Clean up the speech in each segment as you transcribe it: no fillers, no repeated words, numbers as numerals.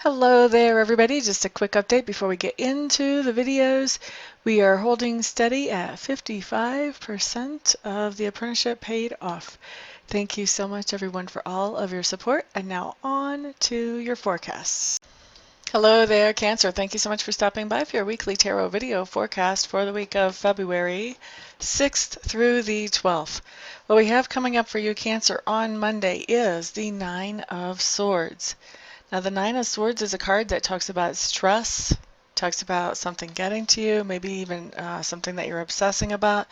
Hello there, everybody. Just a quick update before we get into the videos. We are holding steady at 55% of the apprenticeship paid off. Thank you so much, everyone, for all of your support. And now on to your forecasts. Hello there, Cancer. Thank you so much for stopping by for your weekly tarot video forecast for the week of February 6th through the 12th. What we have coming up for you, Cancer, on Monday is the Nine of Swords. Now, the Nine of Swords is a card that talks about stress, talks about something getting to you, maybe even something that you're obsessing about.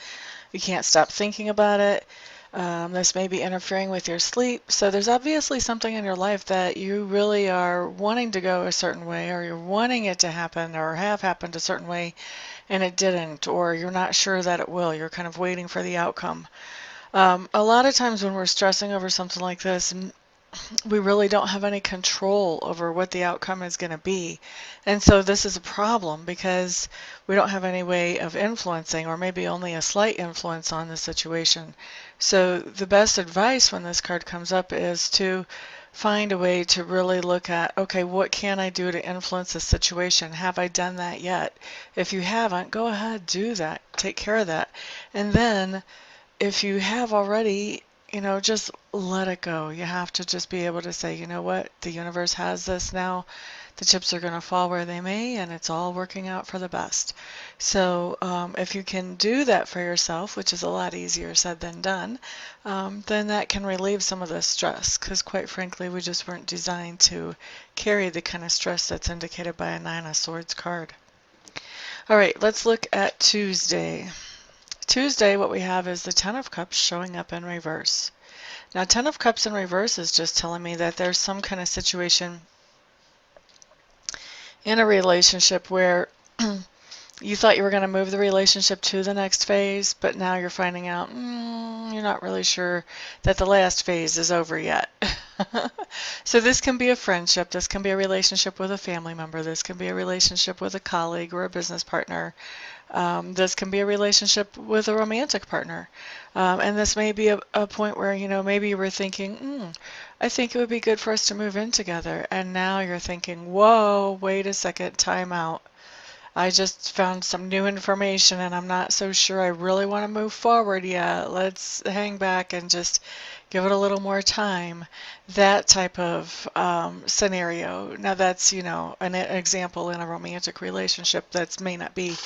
You can't stop thinking about it. This may be interfering with your sleep. So there's obviously something in your life that you really are wanting to go a certain way, or you're wanting it to happen or have happened a certain way, and it didn't, or you're not sure that it will. You're kind of waiting for the outcome. A lot of times when we're stressing over something like this, we really don't have any control over what the outcome is going to be. And so this is a problem because we don't have any way of influencing, or maybe only a slight influence on the situation. So the best advice when this card comes up is to find a way to really look at, okay, what can I do to influence the situation? Have I done that yet? If you haven't, go ahead, do that. Take care of that. And then if you have already, just let it go. You have to just be able to say, you know what, the universe has this now. The chips are going to fall where they may, and it's all working out for the best. So if you can do that for yourself, which is a lot easier said than done, then that can relieve some of the stress, because quite frankly, we just weren't designed to carry the kind of stress that's indicated by a Nine of Swords card. All right, let's look at Tuesday. Tuesday, what we have is the Ten of Cups showing up in reverse. Now, Ten of Cups in reverse is just telling me that there's some kind of situation in a relationship where you thought you were going to move the relationship to the next phase, but now you're finding out you're not really sure that the last phase is over yet. So this can be a friendship, this can be a relationship with a family member, this can be a relationship with a colleague or a business partner. This can be a relationship with a romantic partner. And this may be a point where, maybe you were thinking, I think it would be good for us to move in together. And now you're thinking, whoa, wait a second, time out. I just found some new information and I'm not so sure I really want to move forward yet. Let's hang back and just give it a little more time. That type of scenario. Now that's, an example in a romantic relationship. That may not be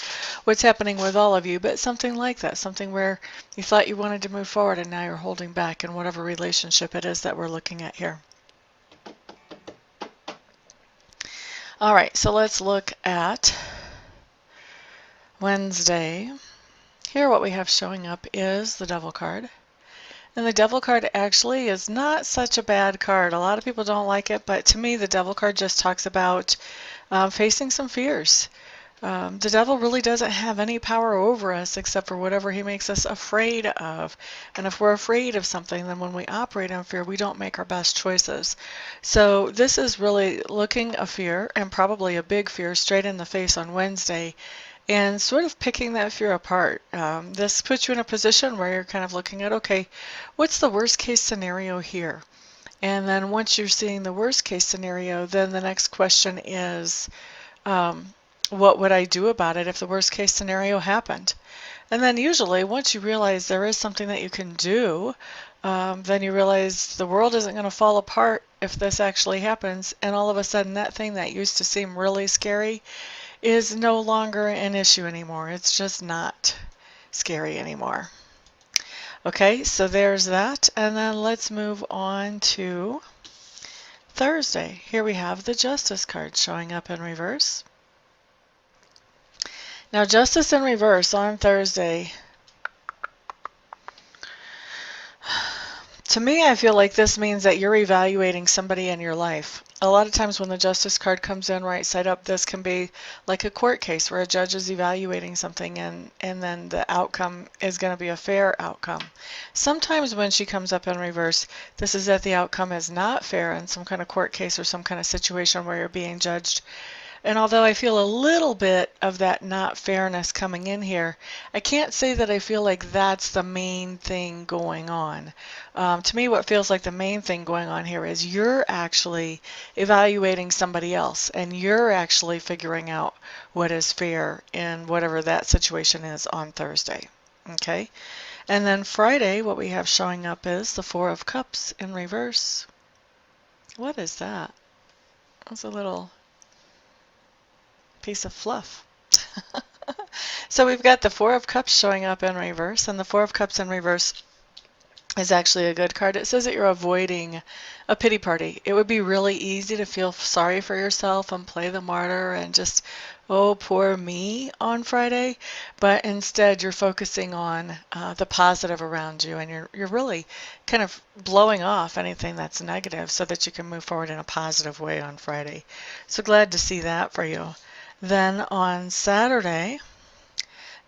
what's happening with all of you, but something like that. Something where you thought you wanted to move forward and now you're holding back in whatever relationship it is that we're looking at here. All right, so let's look at Wednesday. Here what we have showing up is the Devil card. And the Devil card actually is not such a bad card. A lot of people don't like it, but to me the Devil card just talks about facing some fears. The devil really doesn't have any power over us except for whatever he makes us afraid of. And if we're afraid of something, then when we operate in fear, we don't make our best choices. So this is really looking a fear, and probably a big fear, straight in the face on Wednesday, and sort of picking that fear apart. This puts you in a position where you're kind of looking at, okay, what's the worst case scenario here? And then once you're seeing the worst case scenario, then the next question is, what would I do about it if the worst case scenario happened? And then usually once you realize there is something that you can do, then you realize the world isn't going to fall apart if this actually happens, and all of a sudden that thing that used to seem really scary is no longer an issue anymore. It's just not scary anymore. Okay, so there's that, and then let's move on to Thursday. Here we have the Justice card showing up in reverse. Now, Justice in reverse on Thursday. To me, I feel like this means that you're evaluating somebody in your life. A lot of times when the Justice card comes in right side up, this can be like a court case where a judge is evaluating something and then the outcome is going to be a fair outcome. Sometimes when she comes up in reverse, this is that the outcome is not fair in some kind of court case or some kind of situation where you're being judged. And although I feel a little bit of that not fairness coming in here, I can't say that I feel like that's the main thing going on. To me, what feels like the main thing going on here is you're actually evaluating somebody else, and you're actually figuring out what is fair in whatever that situation is on Thursday. Okay? And then Friday, what we have showing up is the Four of Cups in reverse. What is that? That's a little piece of fluff. So we've got the Four of Cups showing up in reverse, and the Four of Cups in reverse is actually a good card. It says that you're avoiding a pity party. It would be really easy to feel sorry for yourself and play the martyr and just, oh, poor me on Friday, but instead you're focusing on the positive around you, and you're really kind of blowing off anything that's negative so that you can move forward in a positive way on Friday. So glad to see that for you. Then on Saturday,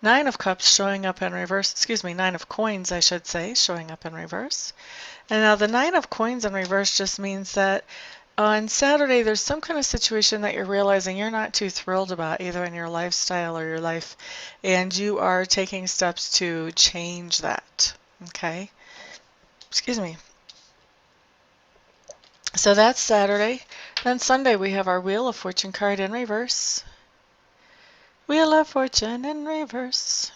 Nine of Cups showing up in reverse, excuse me, Nine of Coins, I should say, showing up in reverse. And now the Nine of Coins in reverse just means that on Saturday there's some kind of situation that you're realizing you're not too thrilled about, either in your lifestyle or your life, and you are taking steps to change that. Okay? Excuse me. So that's Saturday. Then Sunday we have our Wheel of Fortune card in reverse. Wheel of Fortune in reverse.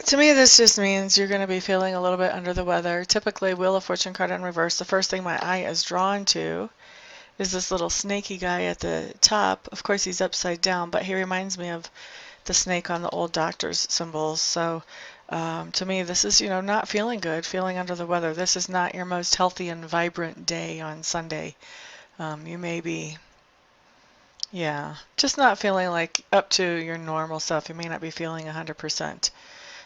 To me, this just means you're going to be feeling a little bit under the weather. Typically, Wheel of Fortune card in reverse, the first thing my eye is drawn to is this little snaky guy at the top. Of course, he's upside down, but he reminds me of the snake on the old doctor's symbols. So to me, this is, not feeling good, feeling under the weather. This is not your most healthy and vibrant day on Sunday. You may be, just not feeling like up to your normal self. You may not be feeling 100%.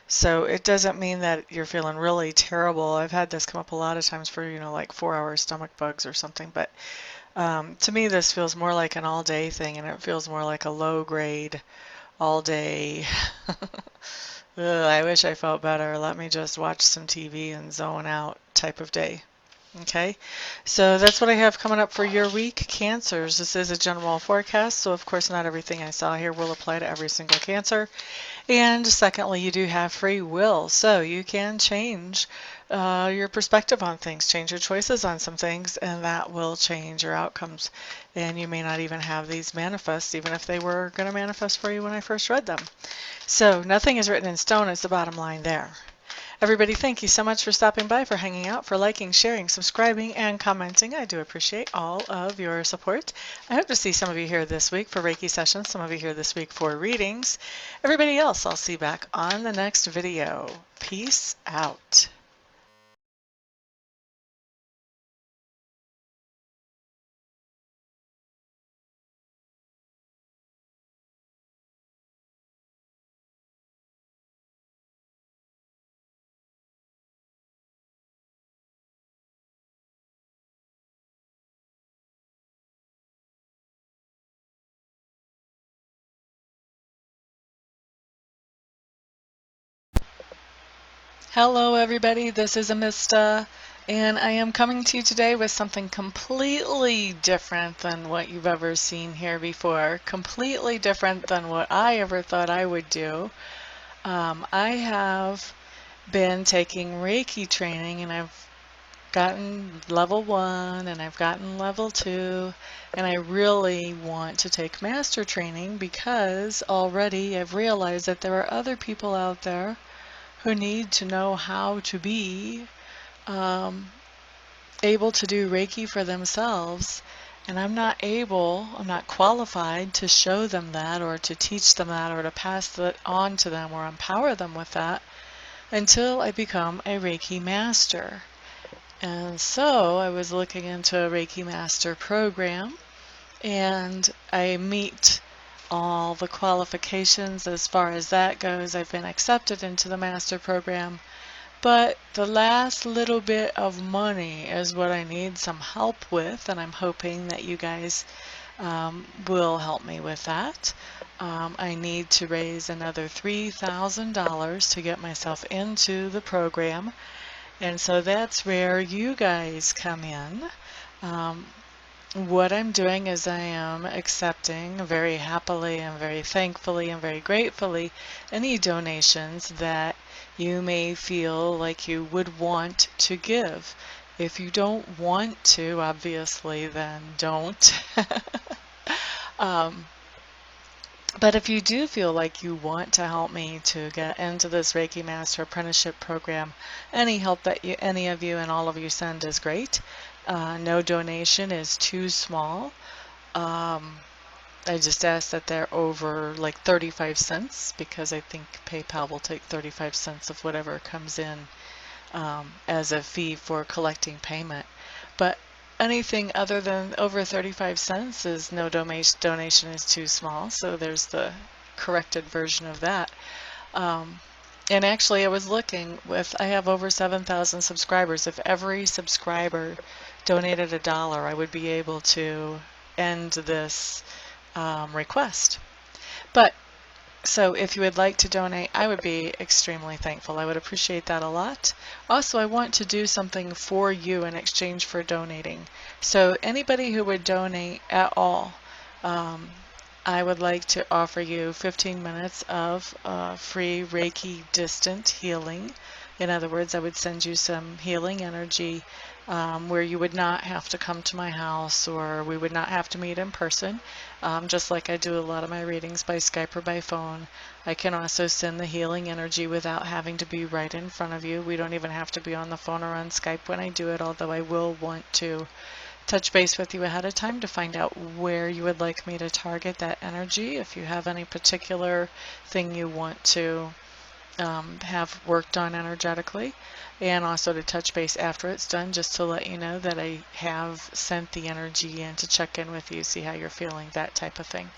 So it doesn't mean that you're feeling really terrible. I've had this come up a lot of times for, like 4-hour stomach bugs or something. But to me, this feels more like an all-day thing, and it feels more like a low-grade, all-day, I wish I felt better. Let me just watch some TV and zone out type of day. Okay, so that's what I have coming up for your week, Cancers. This is a general forecast, so of course not everything I saw here will apply to every single Cancer. And secondly, you do have free will, so you can change your perspective on things, change your choices on some things, and that will change your outcomes. And you may not even have these manifest, even if they were going to manifest for you when I first read them. So nothing is written in stone is the bottom line there. Everybody, thank you so much for stopping by, for hanging out, for liking, sharing, subscribing, and commenting. I do appreciate all of your support. I hope to see some of you here this week for Reiki sessions, some of you here this week for readings. Everybody else, I'll see you back on the next video. Peace out. Hello everybody, this is Amista, and I am coming to you today with something completely different than what you've ever seen here before, completely different than what I ever thought I would do. I have been taking Reiki training, and I've gotten level 1 and I've gotten level 2, and I really want to take master training because already I've realized that there are other people out there who need to know how to be able to do Reiki for themselves, and I'm not qualified to show them that or to teach them that or to pass that on to them or empower them with that until I become a Reiki Master. And so I was looking into a Reiki Master program, and I meet all the qualifications as far as that goes. I've been accepted into the Master program, but the last little bit of money is what I need some help with, and I'm hoping that you guys will help me with that. I need to raise another $3,000 to get myself into the program, and so that's where you guys come in. what I'm doing is I am accepting very happily and very thankfully and very gratefully any donations that you may feel like you would want to give. If you don't want to, obviously, then don't. um, but if you do feel like you want to help me to get into this Reiki Master Apprenticeship Program, any help that any of you and all of you send is great. No donation is too small. Um, I just ask that they're over like 35 cents because I think PayPal will take 35 cents of whatever comes in as a fee for collecting payment. But anything other than over 35 cents is no donation is too small. So there's the corrected version of that. Um, and actually, I was looking I have over 7,000 subscribers. If every subscriber donated $1, I would be able to end this request. But so if you would like to donate, I would be extremely thankful. I would appreciate that a lot. Also, I want to do something for you in exchange for donating. So anybody who would donate at all, um, I would like to offer you 15 minutes of free Reiki distant healing. In other words, I would send you some healing energy where you would not have to come to my house or we would not have to meet in person. Just like I do a lot of my readings by Skype or by phone. I can also send the healing energy without having to be right in front of you. We don't even have to be on the phone or on Skype when I do it, although I will want to touch base with you ahead of time to find out where you would like me to target that energy. If you have any particular thing you want to have worked on energetically, and also to touch base after it's done just to let you know that I have sent the energy in to check in with you, see how you're feeling, that type of thing.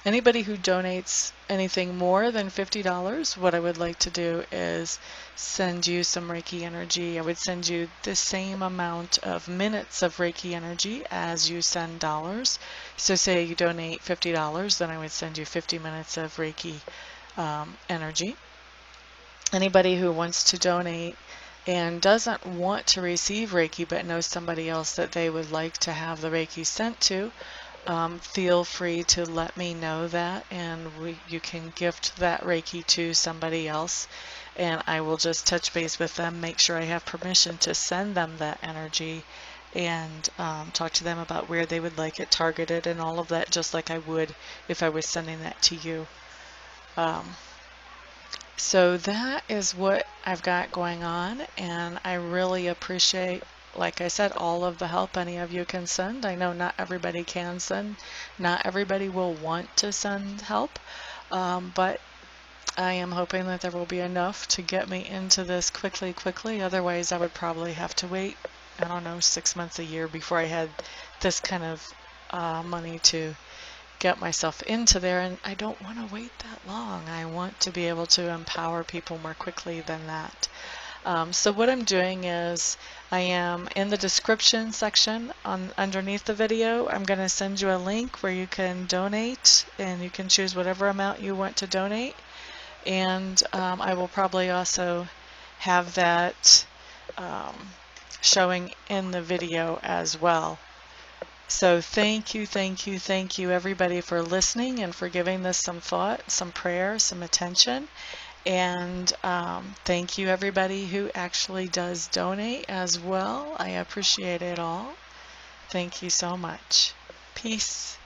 Anybody who donates anything more than $50, what I would like to do is send you some Reiki energy. I would send you the same amount of minutes of Reiki energy as you send dollars. So say you donate $50, then I would send you 50 minutes of Reiki energy. Anybody who wants to donate and doesn't want to receive Reiki but knows somebody else that they would like to have the Reiki sent to, feel free to let me know that, and you can gift that Reiki to somebody else, and I will just touch base with them, make sure I have permission to send them that energy, and talk to them about where they would like it targeted and all of that, just like I would if I was sending that to you. So that is what I've got going on, and I really appreciate, like I said, all of the help any of you can send. I know not everybody can send, not everybody will want to send help, but I am hoping that there will be enough to get me into this quickly. Otherwise, I would probably have to wait, I don't know, 6 months, a year before I had this kind of money to get myself into there, and I don't want to wait that long. I want to be able to empower people more quickly than that. So what I'm doing is I am in the description section underneath the video. I'm going to send you a link where you can donate, and you can choose whatever amount you want to donate, and I will probably also have that showing in the video as well. So thank you everybody for listening and for giving this some thought, some prayer, some attention. And thank you everybody who actually does donate as well. I appreciate it all. Thank you so much. Peace.